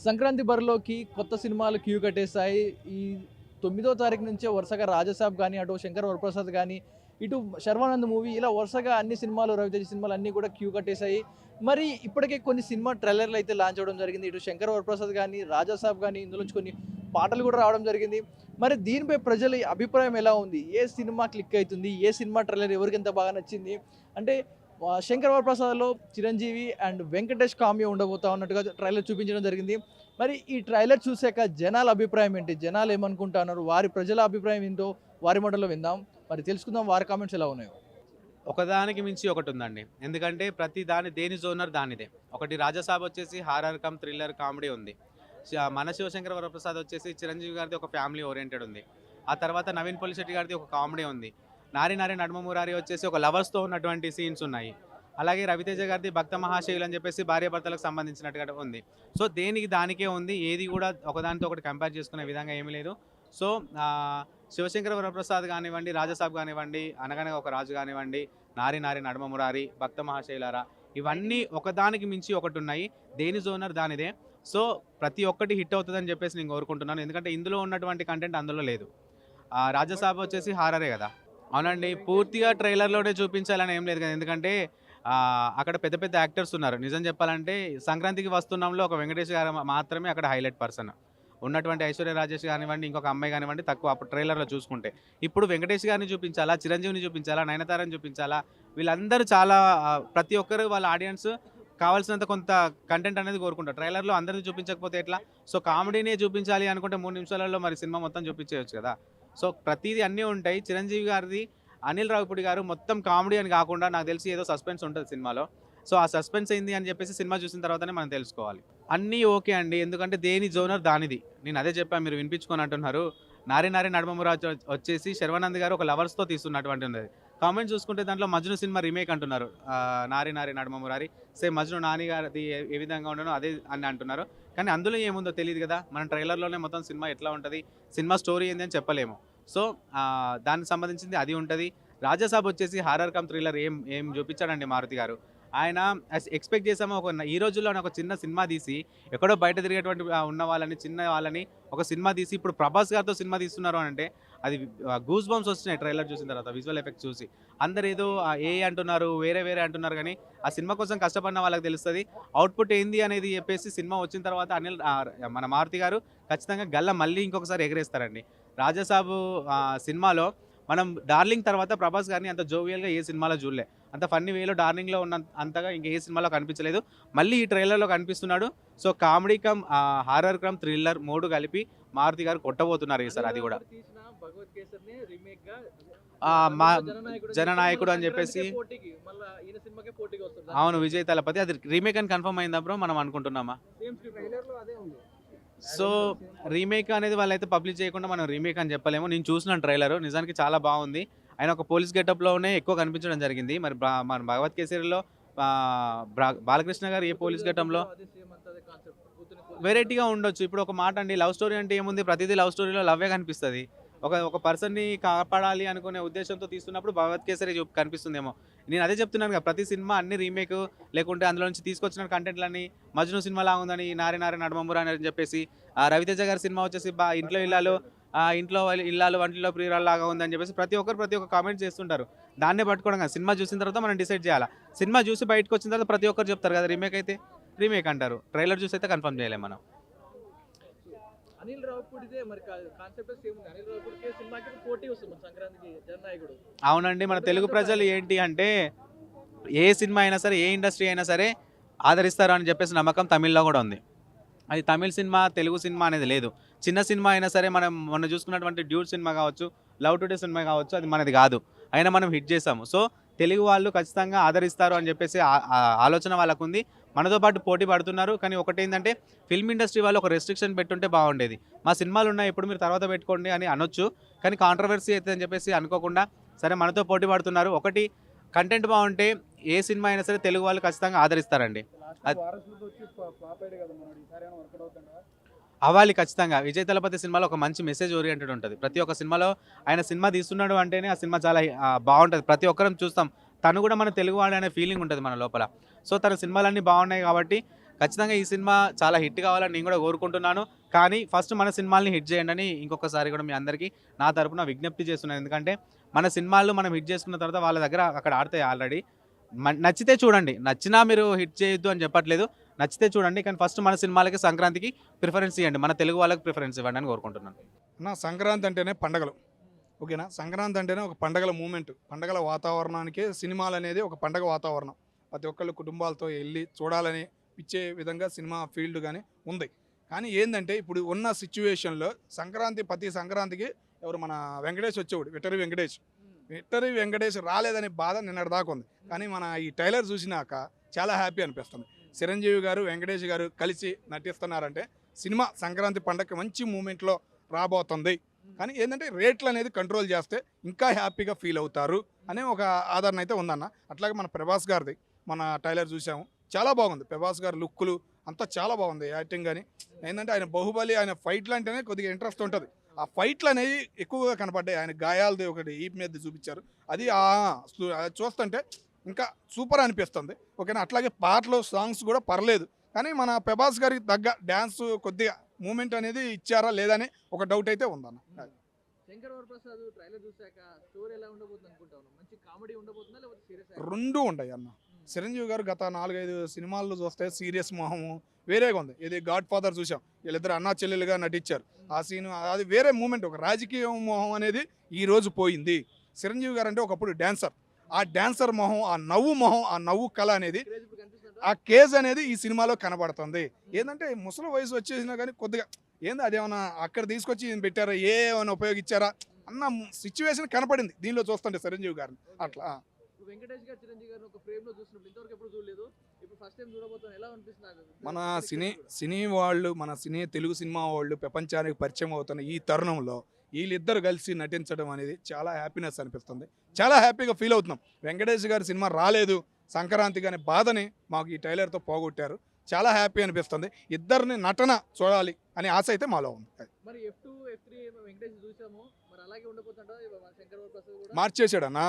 సంక్రాంతి బరిలోకి కొత్త సినిమాలు క్యూ కట్టేశాయి. ఈ 9వ తారీఖు నుంచే వరుసగా 'రాజాసాబ్' గాని, అటు 'శంకర్ వరప్రసాద్' గాని, ఇటు 'శర్వానంద్' మూవీ ఇలా వరుసగా అన్ని సినిమాలు 'రవితేజ' సినిమాలు అన్నీ కూడా క్యూ కట్టేశాయి. మరి ఇప్పటికే కొన్ని సినిమా ట్రైలర్‌లు అయితే లాంచ్ అవ్వడం జరిగింది. ఇటు 'శంకర్ వరప్రసాద్' గాని, 'రాజాసాబ్' గాని ఇందులో నుంచి కొన్ని పాటలు కూడా రావడం జరిగింది. మరి దీనిపై ప్రజల అభిప్రాయం ఎలా ఉంది? ఏ సినిమా క్లిక్ అయితుంది? ఏ సినిమా ట్రైలర్ ఎవరికెంత బాగా నచ్చింది? అంటే 'శంకర్ వరప్రసాద్‌లో' చిరంజీవి అండ్ వెంకటేష్ కామియో ఉండబోతా ఉన్నట్టుగా ట్రైలర్ చూపించడం జరిగింది. మరి ఈ ట్రైలర్ చూసాక జనాల అభిప్రాయం ఏంటి? జనాలు ఏమనుకుంటున్నారు? వారి ప్రజల అభిప్రాయం ఏంటో వారి మాటల్లో విందాం. మరి తెలుసుకుందాం వారి కామెంట్స్ ఎలా ఉన్నాయో. ఒకదానికి మించి ఒకటుందండి. ఎందుకంటే ప్రతి దేని జోనర్ దానిదే. ఒకటి 'రాజాసాబ్' వచ్చేసి హారర్ కమ్ థ్రిల్లర్ కామెడీ ఉంది. మన 'శివశంకర వరప్రసాద్' వచ్చేసి చిరంజీవి గారిది ఒక ఫ్యామిలీ ఓరియెంటెడ్ ఉంది. ఆ తర్వాత నవీన్ పొలిశెట్టి గారిది ఒక కామెడీ ఉంది. 'నారి నారి నడుమ మురారి' వచ్చేసి ఒక లవర్స్‌తో ఉన్నటువంటి సీన్స్ ఉన్నాయి. అలాగే 'రవితేజ' గారిది 'భక్త మహాశయులు' అని చెప్పేసి భార్యాభర్తలకు సంబంధించినట్టుగా ఉంది. సో దేనికి దానికే ఉంది. ఏది కూడా ఒకదానితో ఒకటి కంపేర్ చేసుకునే విధంగా ఏమీ లేదు. సో 'శివశంకర వరప్రసాద్' కానివ్వండి, 'రాజాసాబ్' కానివ్వండి, 'అనగనగా ఒక రాజు' కానివ్వండి, 'నారి నారి నడుమ మురారి', 'భక్త మహాశయులారా' ఇవన్నీ ఒకదానికి మించి ఒకటున్నాయి. దేని జోనర్ దానిదే. సో ప్రతి ఒక్కటి హిట్ అవుతుందని చెప్పేసి నేను కోరుకుంటున్నాను. ఎందుకంటే ఇందులో ఉన్నటువంటి కంటెంట్ అందులో లేదు. 'రాజాసాబ్' వచ్చేసి హారరే కదా! అవునండి. పూర్తిగా ట్రైలర్‌లోనే చూపించాలని ఏం లేదు కదా! ఎందుకంటే అక్కడ పెద్ద పెద్ద యాక్టర్స్ ఉన్నారు. నిజం చెప్పాలంటే 'సంక్రాంతికి వస్తున్నాంలో' ఒక వెంకటేష్ గారు మాత్రమే అక్కడ హైలైట్ పర్సన్. ఉన్నటువంటి ఐశ్వర్య రాజేష్ కానివ్వండి, ఇంకొక అమ్మాయి కానివ్వండి తక్కువ అప్పుడు ట్రైలర్‌లో చూసుకుంటే. ఇప్పుడు వెంకటేష్ గారిని చూపించాలా, చిరంజీవిని చూపించాలా, నయనతారని చూపించాలా, వీళ్ళందరూ చాలా ప్రతి ఒక్కరు వాళ్ళ ఆడియన్స్ కావాల్సినంత కొంత కంటెంట్ అనేది కోరుకుంటారు. ట్రైలర్‌లో అందరిని చూపించకపోతే ఎట్లా? సో కామెడీనే చూపించాలి అనుకుంటే 3 నిమిషాలలో మరి సినిమా మొత్తం చూపించేయొచ్చు కదా! సో ప్రతీది అన్నీ ఉంటాయి. చిరంజీవి గారిది, అనిల్ రావిపూడి గారు మొత్తం కామెడీ అని కాకుండా నాకు తెలిసి ఏదో సస్పెన్స్ ఉంటది సినిమాలో. సో ఆ సస్పెన్స్ ఏంది అని చెప్పేసి సినిమా చూసిన తర్వాతనే మనం తెలుసుకోవాలి. అన్నీ ఓకే అండి. ఎందుకంటే దేని జోనర్ దానిది. నేను అదే చెప్పా, మీరు వినిపించుకొని అంటున్నారు. 'నారి నారి నడుమమురారి' వచ్చేసి 'శర్వానంద్' గారు ఒక లవర్స్‌తో తీస్తున్నటువంటి ఉన్నది. కామెంట్ చూసుకుంటే దాంట్లో 'మజ్ను' సినిమా రీమేక్ అంటున్నారు. 'నారి నారి నడుమమురారి' సేమ్ 'మజ్ను' నాని గారిది ఏ విధంగా ఉండనో అదే అని అంటున్నారు. కానీ అందులో ఏముందో తెలీదు కదా! మనం ట్రైలర్‌లోనే మొత్తం సినిమా ఎట్లా ఉంటది, సినిమా స్టోరీ ఏంది అని చెప్పలేము. సో దానికి సంబంధించింది అది ఉంటది. 'రాజాసాబ్' వచ్చేసి హారర్ కమ్ థ్రిల్లర్ ఏం చూపించాడండి మారుతి గారు. ఆయన ఎక్స్‌పెక్ట్ చేసాము ఈ రోజుల్లోనే ఒక చిన్న సినిమా తీసి, ఎక్కడో బయట తిరిగేటువంటి ఉన్న వాళ్ళని, చిన్న వాళ్ళని ఒక సినిమా తీసి ఇప్పుడు 'ప్రభాస్' గారితో సినిమా తీస్తున్నారు అనంటే అది గూస్ బంప్స్ వస్తున్నాయి ట్రైలర్ చూసిన తర్వాత, విజువల్ ఎఫెక్ట్స్ చూసి. అందరూ ఏదో ఏఐ అంటున్నారు, వేరే వేరే అంటున్నారు గానీ, ఆ సినిమా కోసం కష్టపడిన వాళ్ళకి తెలుస్తది. అవుట్‌పుట్ ఏంది అనేది చెప్పేసి సినిమా వచ్చిన తర్వాత మన మారుతి గారు ఖచ్చితంగా గల్ల మళ్ళీ ఇంకొకసారి ఎగరేస్తారండి. 'రాజాసాబు' సినిమాలో మనం 'డార్లింగ్' తర్వాత 'ప్రభాస్' గారిని అంత జోవియల్‌గా ఏ సినిమాలో చూడలే. అంత ఫన్నీ వేలో 'డార్లింగ్‌లో' అంతగా ఇంక ఏ సినిమాలో కనిపించలేదు. మళ్ళీ ఈ ట్రైలర్‌లో కనిపిస్తున్నాడు. So comedy come horror come thriller 3 కలిపి మారుతి గారు కొట్టబోతున్నారు ఈసారి అది కూడా. తీసిన 'భగవత్ కేసరి'ని రీమేక్‌గా మా అందులో 'జననాయకుడు' 'జననాయకుడు' అని చెప్పేసి సంక్రాంతికే పోటీకి మళ్ళా ఈయన సినిమాకే పోటీగా వస్తుంది. అవును, విజయ్ తలపతి. అది రీమేక్ అని కన్ఫర్మ్ అయిందా బ్రో? మనం అనుకుంటున్నామా? సేమ్ స్క్రిప్ట్ ట్రైలర్‌లో అదే ఉంది. సో రీమేక్ అనేది వాళ్ళైతే పబ్లిష్ చేయకుండా మనం రీమేక్ అని చెప్పలేము. నేను చూసినాను ట్రైలర్, నిజానికి చాలా బాగుంది. ఆయన ఒక పోలీస్ గెటప్‌లోనే ఎక్కువ కనిపించడం జరిగింది. మరి మన 'భగవత్ కేసరిలో' బాలకృష్ణ గారు ఏ పోలీస్ గెటంలో అదే సేమ్ అంతా అదే కాన్సెప్ట్. కూతుర్ని వెరైటీగా ఉండొచ్చు. ఇప్పుడు ఒక మాట అండి, లవ్ స్టోరీ అంటే ఏముంది? ప్రతిదీ లవ్ స్టోరీలో లవ్వే కనిపిస్తది. ఒక పర్సన్‌ని కాపాడాలి అనుకునే ఉద్దేశంతో తీస్తున్నప్పుడు 'భగవత్ కేసరి' కనిపిస్తుందేమో. నేను అదే చెప్తున్నాను కదా! ప్రతి సినిమా అన్ని రీమేక్ లేకుంటే అందులో నుంచి తీసుకొచ్చిన కంటెంట్‌లన్నీ 'మజ్ను' సినిమాలా ఉందని 'నారి నారి నడుమమురారి' అని చెప్పేసి, 'రవితేజ' గారి సినిమా వచ్చేసి ఇంట్లో ఇల్లాలు ఇంట్లో ఇల్లాలు వంటిల్లో ప్రియురాల్లాగా ఉందని చెప్పేసి ప్రతి ఒక్క కామెంట్ చేస్తుంటారు. దాన్నే పట్టుకోవడం కాదు. సినిమా చూసిన తర్వాత మనం డిసైడ్ చేయాలా. సినిమా చూసి బయటకొచ్చిన తర్వాత ప్రతి ఒక్కరు చెప్తారు కదా! రీమేక్ అయితే రీమేక్ అంటారు. ట్రైలర్ చూసి అయితే కన్ఫర్మ్ చేయలేం మనం. అనిల్ రావిపూడిదే మరి కాన్సెప్ట్ సేమ్ ఉంది. అనిల్ రావిపూడికే సినిమాకి పోటీ వస్తుంది మన సంక్రాంతికి 'జననాయకుడు'. అవునండి. మన తెలుగు ప్రజలు ఏంటి అంటే, ఏ సినిమా అయినా సరే, ఏ ఇండస్ట్రీ అయినా సరే ఆదరిస్తారు అని చెప్పేసి నమ్మకం తమిళ్‌లో కూడా ఉంది. అది తమిళ్ సినిమా, తెలుగు సినిమా అనేది లేదు. చిన్న సినిమా అయినా సరే, మనం మొన్న చూసుకున్నటువంటి 'డ్యూడ్' సినిమా కావచ్చు, 'లవ్ టుడే' సినిమా కావచ్చు, అది మనది కాదు. అయినా మనం హిట్ చేసాము. సో తెలుగు వాళ్ళు ఖచ్చితంగా ఆదరిస్తారు అని చెప్పేసి ఆలోచన వాళ్ళకుంది. మనతో పాటు పోటీ పడుతున్నారు. కానీ ఒకటేందంటే, ఫిల్మ్ ఇండస్ట్రీ వాళ్ళు ఒక రెస్ట్రిక్షన్ పెట్టుంటే బాగుండేది. మా సినిమాలు ఉన్నాయి, ఇప్పుడు మీరు తర్వాత పెట్టుకోండి అని అనొచ్చు. కానీ కాంట్రవర్సీ అయితే అని చెప్పేసి అనుకోకుండా, సరే మనతో పోటీ పడుతున్నారు. ఒకటి కంటెంట్ బాగుంటే ఏ సినిమా అయినా సరే తెలుగు వాళ్ళు ఖచ్చితంగా ఆదరిస్తారండి. లాస్ట్ వారసులతో వచ్చి ఫ్లాప్ అయ్యాడు కదా మనోడు. ఈసారి ఏమైనా వర్కౌట్ అవుతుందా? అవ్వాలి ఖచ్చితంగా. విజయ్ తలపతి సినిమాలో ఒక మంచి మెసేజ్ ఓరియెంటెడ్ ఉంటది. ప్రతి ఒక్క సినిమాలో ఆయన సినిమా తీస్తున్నాడు అంటేనే ఆ సినిమా చాలా బావుంటది. ప్రతి ఒక్కరం చూస్తాం. తను కూడా మన తెలుగువాడే అనే ఫీలింగ్ ఉంటది మన లోపల. సో తన సినిమాలన్నీ బాగున్నాయి కాబట్టి ఖచ్చితంగా ఈ సినిమా చాలా హిట్ కావాలని నేను కూడా కోరుకుంటున్నాను. కానీ ఫస్ట్ మన సినిమాల్ని హిట్ చేయండి అని ఇంకొకసారి కూడా మీ అందరికీ నా తరపున విజ్ఞప్తి చేస్తున్నాను. ఎందుకంటే మన సినిమాలు మనం హిట్ చేసుకున్న తర్వాత వాళ్ళ దగ్గర అక్కడ ఆడతాయి ఆల్రెడీ. నచ్చితే చూడండి. నచ్చినా మీరు హిట్ చేయొద్దు అని చెప్పట్లేదు. నచ్చితే చూడండి. కానీ ఫస్ట్ మన సినిమాలకి సంక్రాంతికి ప్రిఫరెన్స్ ఇవ్వండి. మన తెలుగు వాళ్ళకి ప్రిఫరెన్స్ ఇవ్వండి అని కోరుకుంటున్నాను. సంక్రాంతి అంటేనే పండగలు. ఓకేనా? సంక్రాంతి అంటేనే ఒక పండగల మూమెంట్. పండగల వాతావరణానికే సినిమాలు అనేది ఒక పండగ వాతావరణం. ప్రతి ఒక్కళ్ళు కుటుంబాలతో వెళ్ళి చూడాలని ఇచ్చే విధంగా సినిమా ఫీల్డ్ కానీ ఉంది. కానీ ఏంటంటే ఇప్పుడు ఉన్న సిచ్యువేషన్లో ప్రతి సంక్రాంతికి ఎవరు మన వెంకటేష్ వచ్చేవాడు, విక్టరీ వెంకటేష్ రాలేదనే బాధ నిన్నటిదాకా ఉంది. కానీ మన ఈ ట్రైలర్ చూసినాక చాలా హ్యాపీ అనిపిస్తుంది. చిరంజీవి గారు వెంకటేష్ గారు కలిసి నటిస్తున్నారంటే సినిమా సంక్రాంతి పండగకి మంచి మూమెంట్లో రాబోతుంది. కానీ ఏంటంటే రేట్లు అనేది కంట్రోల్ చేస్తే ఇంకా హ్యాపీగా ఫీల్ అవుతారు అనే ఒక ఆదరణ అయితే ఉందన్న. అట్లాగే మన ప్రభాస్ గారిది మన ట్రైలర్ చూసాము, చాలా బాగుంది. ప్రభాస్ గారి లుక్కులు అంతా చాలా బాగుంది. యాక్టింగ్ కానీ ఏంటంటే ఆయన బాహుబలి, ఆయన ఫైట్లు అంటేనే కొద్దిగా ఇంట్రెస్ట్ ఉంటుంది. ఆ ఫైట్లు అనేవి ఎక్కువగా కనపడ్డాయి. ఆయన గాయాలది ఒకటి ఈప్ మీద చూపించారు, అది చూస్తుంటే ఇంకా సూపర్ అనిపిస్తుంది. ఓకేనా? అట్లాగే పాటలు సాంగ్స్ కూడా పర్లేదు. కానీ మన ప్రభాస్ గారికి తగ్గ డ్యాన్స్ కొద్దిగా మూమెంట్ అనేది ఇచ్చారా లేదని ఒక డౌట్ అయితే ఉందన్న. శంకర్ వరప్రసాద్ ట్రైలర్ చూసాక స్టోరీ ఎలా ఉండబోతుంది అనుకుంటాను? మంచి కామెడీ ఉండబోతుందా లేకపోతే సీరియస్? రెండు ఉంటాయి అన్న. చిరంజీవి గారు గత 4-5 సినిమాల్లో చూస్తే సీరియస్ మొహము వేరేగా ఉంది. ఇది గాడ్ ఫాదర్ చూసాం, వీళ్ళిద్దరు అన్నా చెల్లెలుగా నటించారు. ఆ సీన్ అది వేరే మూమెంట్. ఒక రాజకీయ మొహం అనేది ఈ రోజు పోయింది. చిరంజీవి గారు అంటే ఒకప్పుడు డ్యాన్సర్. ఆ డ్యాన్సర్ మొహం, ఆ నవ్వు కళ అనేది, ఆ కేజ్ అనేది ఈ సినిమాలో కనబడుతుంది. ఏంటంటే ముసలి వయసు వచ్చేసినా కానీ కొద్దిగా ఏంది అదేమన్నా అక్కడ తీసుకొచ్చి పెట్టారా, ఏమైనా ఉపయోగించారా అన్న సిచ్యువేషన్ కనపడింది దీనిలో చూస్తుంటే చిరంజీవి గారిని. అట్లా వెంకటేష్ గారు చిరంజీవి గారిని ఒక ఫ్రేమ్ లో చూసినప్పుడు ఇంతవరకు ఎప్పుడు చూడలేదు, ఇప్పుడు ఫస్ట్ టైం చూడబోతాను. ఎలా అనిపిస్తుంది? మన సినీ వాళ్ళు, మన తెలుగు సినిమా వాళ్ళు ప్రపంచానికి పరిచయం అవుతున్న ఈ తరుణంలో వీళ్ళిద్దరు కలిసి నటించడం అనేది చాలా హ్యాపీనెస్ అనిపిస్తుంది. చాలా హ్యాపీగా ఫీల్ అవుతున్నాం. వెంకటేష్ గారి సినిమా రాలేదు సంక్రాంతికి అనే బాధని మాకు ఈ ట్రైలర్తో పోగొట్టారు. చాలా హ్యాపీ అనిపిస్తుంది. ఇద్దరిని నటన చూడాలి అనే ఆశ అయితే మాలో ఉంది. మరి F2, F3 వెంకటేష్ చూసాము, మరి అలాగే ఉండబోతుందా శంకర్ వరప్రసాద్ కూడా? మార్చేశాడన్నా.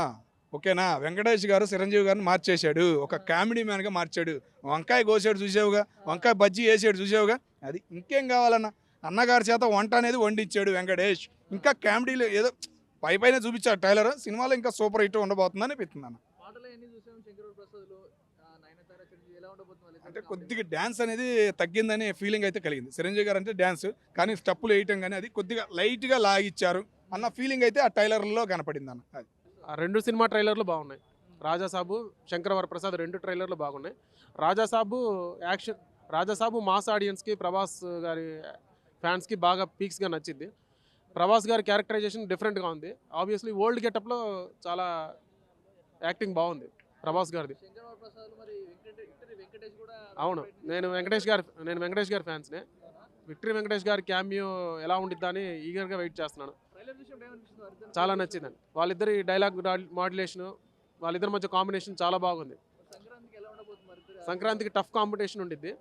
ఓకేనా? వెంకటేష్ గారు చిరంజీవి గారిని మార్చేశాడు, ఒక కామెడీ మ్యాన్గా మార్చాడు. వంకాయ కోసాడు చూసావుగా, వంకాయ బజ్జీ వేసాడు చూసావుగా, అది ఇంకేం కావాలన్నా. అన్నగారి చేత వంట అనేది వండించాడు వెంకటేష్. ఇంకా కామెడీలో ఏదో పైన చూపించాడు ట్రైలర్. సినిమాలో ఇంకా సూపర్ హిట్ ఉండబోతుందని అనిపిస్తుంది అన్న. అంటే కొద్దిగా డ్యాన్స్ అనేది తగ్గిందని ఫీలింగ్ అయితే కలిగింది. చిరంజీవి గారు అంటే డ్యాన్స్, కానీ స్టెప్పులు వేయటం కానీ అది కొద్దిగా లైట్గా లాగిచ్చారు అన్న ఫీలింగ్ అయితే ఆ ట్రైలర్లో కనపడింది అన్న. అది ఆ 2 సినిమా ట్రైలర్లు బాగున్నాయి. రాజాసాబు, శంకర్ వరప్రసాద్ 2 ట్రైలర్లు బాగున్నాయి. రాజాసాబు యాక్షన్, రాజాసాబు మాస్ ఆడియన్స్కి, ప్రభాస్ గారి ఫ్యాన్స్కి బాగా పీక్స్గా నచ్చింది. ప్రభాస్ గారి క్యారెక్టరైజేషన్ డిఫరెంట్గా ఉంది. ఆబ్వియస్లీ ఓల్డ్ గెటప్లో చాలా యాక్టింగ్ బాగుంది ప్రభాస్ గారిది. అవును, నేను వెంకటేష్ గారి ఫ్యాన్స్నే. విక్టరీ వెంకటేష్ గారి క్యామియో ఎలా ఉండిద్దా అని ఈగర్గా వెయిట్ చేస్తున్నాను. చాలా నచ్చిందండి. వాళ్ళిద్దరి డైలాగ్ మాడ్యులేషను, వాళ్ళిద్దరి మధ్య కాంబినేషన్ చాలా బాగుంది. సంక్రాంతికి టఫ్ కాంపిటీషన్ ఉండిద్ది.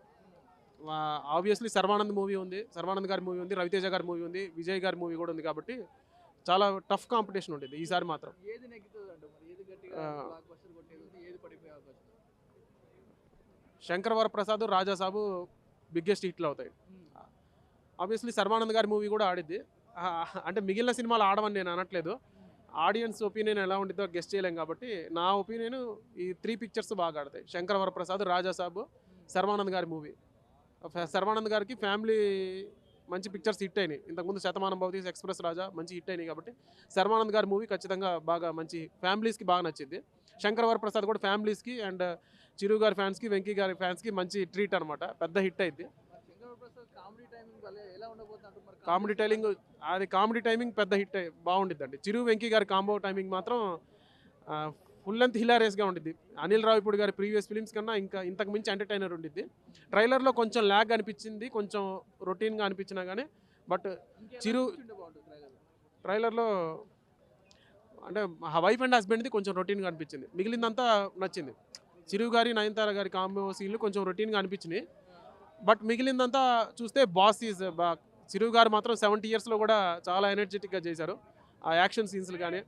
ఆబ్వియస్లీ శర్వానంద్ మూవీ ఉంది, శర్వానంద్ గారి మూవీ ఉంది, రవితేజ గారి మూవీ ఉంది, విజయ్ గారి మూవీ కూడా ఉంది. కాబట్టి చాలా టఫ్ కాంపిటీషన్ ఉంటుంది ఈసారి మాత్రం. శంకర్ వరప్రసాద్, రాజాసాబు బిగ్గెస్ట్ హిట్లు అవుతాయి. ఆబ్వియస్లీ శర్వానంద్ గారి మూవీ కూడా ఆడిద్ది. అంటే మిగిలిన సినిమాలు ఆడమని నేను అనట్లేదు, ఆడియన్స్ ఒపీనియన్ ఎలా ఉంటుందో గెస్ట్ చేయలేం. కాబట్టి నా ఒపీనియన్ ఈ 3 పిక్చర్స్ బాగా ఆడతాయి: శంకర్ వరప్రసాద్, రాజాసాబు, శర్వానంద్ గారి మూవీ. శర్వానంద్ గారికి ఫ్యామిలీ మంచి పిక్చర్స్ హిట్ అయినాయి. ఇంతకుముందు శతమానం భవతి, ఎక్స్ప్రెస్ రాజా మంచి హిట్ అయినాయి. కాబట్టి శర్వానంద్ గారి మూవీ ఖచ్చితంగా బాగా మంచి ఫ్యామిలీస్కి బాగా నచ్చింది. శంకర్ వరప్రసాద్ కూడా ఫ్యామిలీస్కి అండ్ చిరు గారి ఫ్యాన్స్కి, వెంకీ గారి ఫ్యాన్స్కి మంచి ట్రీట్ అనమాట. పెద్ద హిట్ అయింది. కామెడీ టైమింగ్ పెద్ద హిట్ బాగుండిద్దండి. చిరు వెంకీ గారి కాంబో టైమింగ్ మాత్రం ఫుల్ లెంత్ హిలారియస్గా ఉండిద్ది. అనిల్ రావిపూడి గారి ప్రీవియస్ ఫిలిమ్స్ కన్నా ఇంకా ఇంతకు మించి ఎంటర్టైనర్ ఉండిద్ది. ట్రైలర్లో కొంచెం ల్యాగ్ అనిపించింది, కొంచెం రొటీన్గా అనిపించినా కానీ, బట్ చిరు ట్రైలర్లో అంటే వైఫ్ అండ్ హస్బెండ్ది కొంచెం రొటీన్గా అనిపించింది. మిగిలిందంతా నచ్చింది. చిరు గారి, నయనతార గారి కాంబో సీన్లు కొంచెం రొటీన్గా అనిపించినాయి. బట్ మిగిలిందంతా చూస్తే బాస్ ఈజ్ చిరు గారు మాత్రం 70 yearsలో కూడా చాలా ఎనర్జెటిక్గా చేశారు ఆ యాక్షన్ సీన్స్లు కానీ.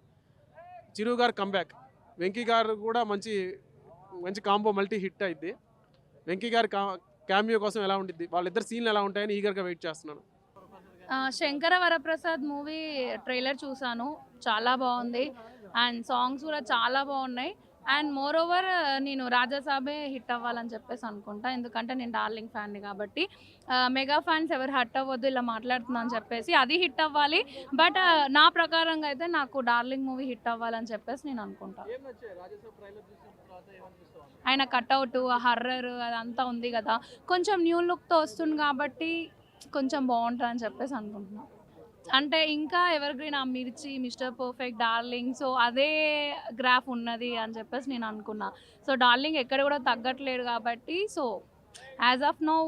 చిరు గారు కంబ్యాక్, వెంకీ గారు కూడా మంచి కాంబో మల్టీ హిట్ అయింది. వెంకీ గారి క్యామియో కోసం ఎలా ఉండిద్ది, వాళ్ళిద్దరు సీన్లు ఎలా ఉంటాయని ఈగర్గా వెయిట్ చేస్తున్నాను. శంకర వరప్రసాద్ మూవీ ట్రైలర్ చూసాను, చాలా బాగుంది అండ్ సాంగ్స్ కూడా చాలా బాగున్నాయి. అండ్ మోర్ ఓవర్ నేను రాజాసాబే హిట్ అవ్వాలని చెప్పేసి అనుకుంటా, ఎందుకంటే నేను డార్లింగ్ ఫ్యాన్ని కాబట్టి. మెగా ఫ్యాన్స్ ఎవరు హిట్ అవ్వద్దు ఇలా మాట్లాడుతున్నా అని చెప్పేసి, అది హిట్ అవ్వాలి. బట్ నా ప్రకారంగా అయితే నాకు డార్లింగ్ మూవీ హిట్ అవ్వాలని చెప్పేసి నేను అనుకుంటా. ఆయన కట్అవుట్, హర్రర్ అదంతా ఉంది కదా, కొంచెం న్యూ లుక్తో వస్తుంది కాబట్టి కొంచెం బాగుంటుంది అని చెప్పేసి అనుకుంటున్నాను. అంటే ఇంకా ఎవర్ గ్రీన్, ఆ మిర్చి, మిస్టర్ పర్ఫెక్ట్, డార్లింగ్, సో అదే గ్రాఫ్ ఉన్నది అని చెప్పేసి నేను అనుకున్నా. సో డార్లింగ్ ఎక్కడ కూడా తగ్గట్లేదు కాబట్టి, so as of now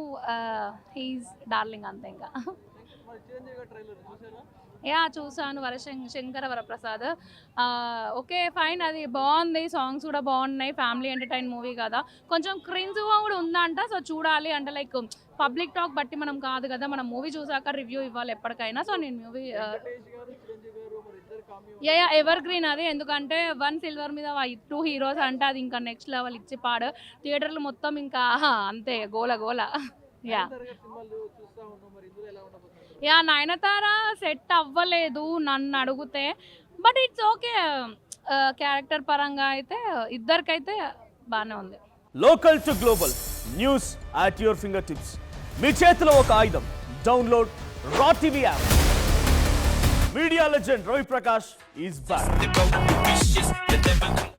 he's darling అంతే. ఇంకా చూసాను శంకర వరప్రసాద్. ఓకే ఫైన్, అది బాగుంది, సాంగ్స్ కూడా బాగున్నాయి, ఫ్యామిలీ ఎంటర్టైన్ మూవీ కదా. కొంచెం క్రింజ్గా కూడా ఉందంట, సో చూడాలి. అంటే లైక్ పబ్లిక్ టాక్ బట్టి మనం కాదు కదా, మనం మూవీ చూసాక రివ్యూ ఇవ్వాలి ఎప్పటికైనా. సో నేను మూవీ ఎవర్ గ్రీన్ అది, ఎందుకంటే 1 సిల్వర్ మీద 2 హీరోస్ అంటే అది ఇంకా నెక్స్ట్ లెవెల్ ఇచ్చి పాడు. థియేటర్లు మొత్తం ఇంకా అంతే గోల గోల. నయనతార సెట్ అవ్వలేదు నన్ను అడిగితే, బట్ ఇట్స్ ఓకే. క్యారెక్టర్ పరంగా అయితే ఇద్దరికైతే బాగానే ఉంది. Local to global news at your finger tips, మీ చేతిలో ఒక ఆయుధం. డౌన్లోడ్ రా TV app. Media legend Ravi Prakash is back.